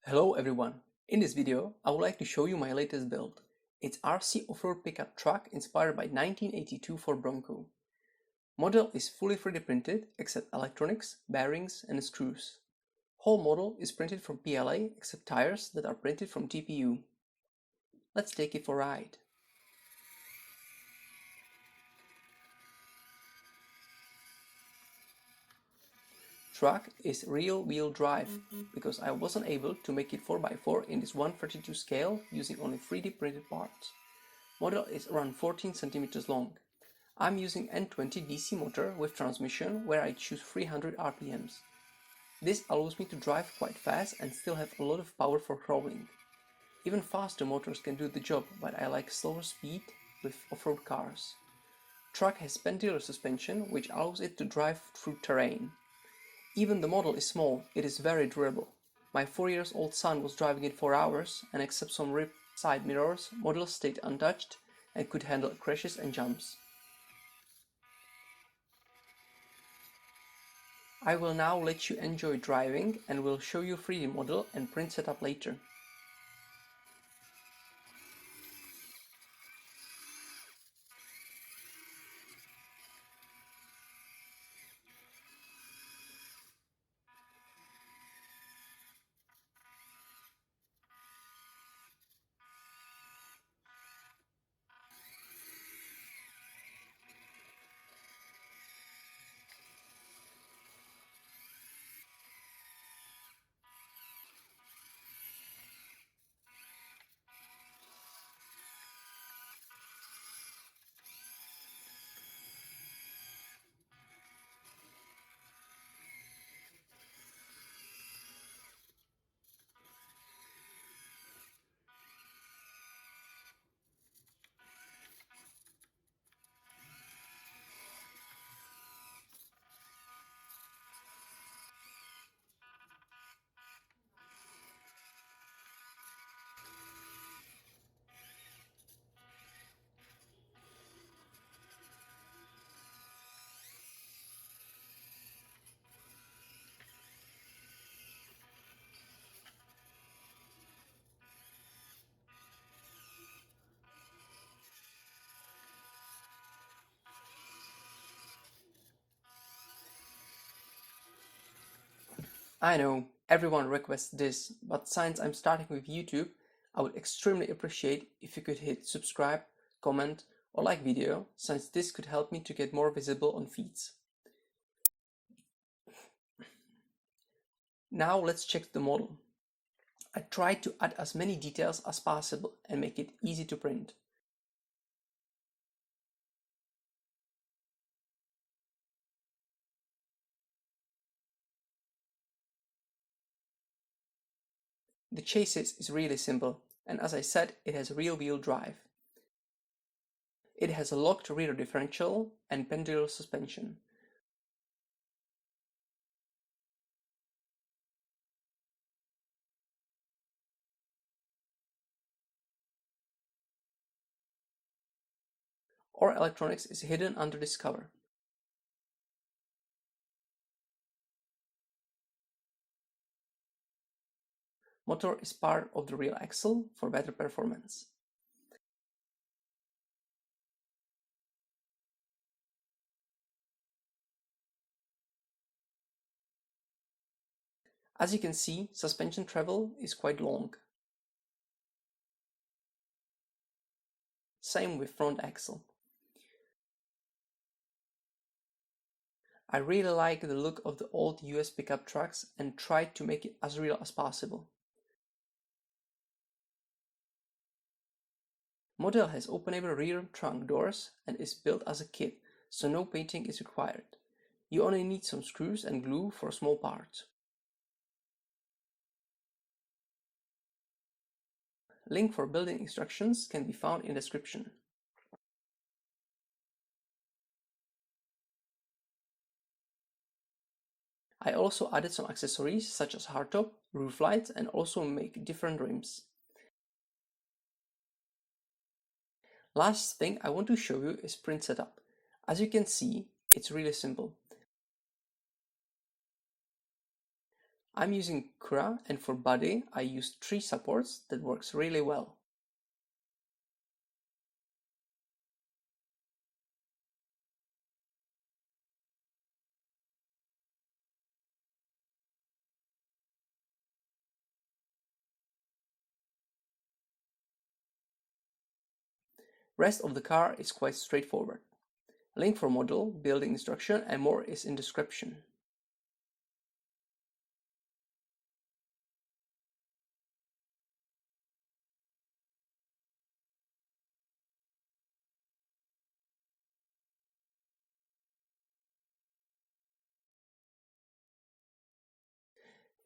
Hello everyone! In this video, I would like to show you my latest build. It's RC off-road pickup truck inspired by 1982 Ford Bronco. Model is fully 3D printed except electronics, bearings and screws. Whole model is printed from PLA except tires that are printed from TPU. Let's take it for a ride. Truck is rear-wheel drive because I wasn't able to make it 4x4 in this 1/32 scale using only 3D printed parts. Model is around 14 cm long. I'm using N20 DC motor with transmission where I choose 300 RPMs. This allows me to drive quite fast and still have a lot of power for crawling. Even faster motors can do the job, but I like slower speed with off-road cars. Truck has pendular suspension which allows it to drive through terrain. Even the model is small, it is very durable. My 4-year-old son was driving it for hours and except some ripped side mirrors, model stayed untouched and could handle crashes and jumps. I will now let you enjoy driving and will show you 3D model and print setup later. I know, everyone requests this, but since I'm starting with YouTube, I would extremely appreciate if you could hit subscribe, comment or like video, since this could help me to get more visible on feeds. Now let's check the model. I tried to add as many details as possible and make it easy to print. The chassis is really simple, and as I said, it has rear-wheel drive. It has a locked rear differential and pendular suspension. All electronics is hidden under this cover. Motor is part of the rear axle for better performance. As you can see, suspension travel is quite long. Same with front axle. I really like the look of the old US pickup trucks and tried to make it as real as possible. Model has openable rear trunk doors and is built as a kit, so no painting is required. You only need some screws and glue for small parts. Link for building instructions can be found in description. I also added some accessories such as hardtop, roof lights and also make different rims. Last thing I want to show you is print setup. As you can see, it's really simple. I'm using Cura, and for body I used 3 supports that works really well. Rest of the car is quite straightforward. Link for model, building instruction and more is in description.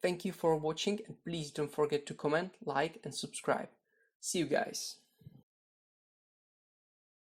Thank you for watching and please don't forget to comment, like and subscribe. See you guys.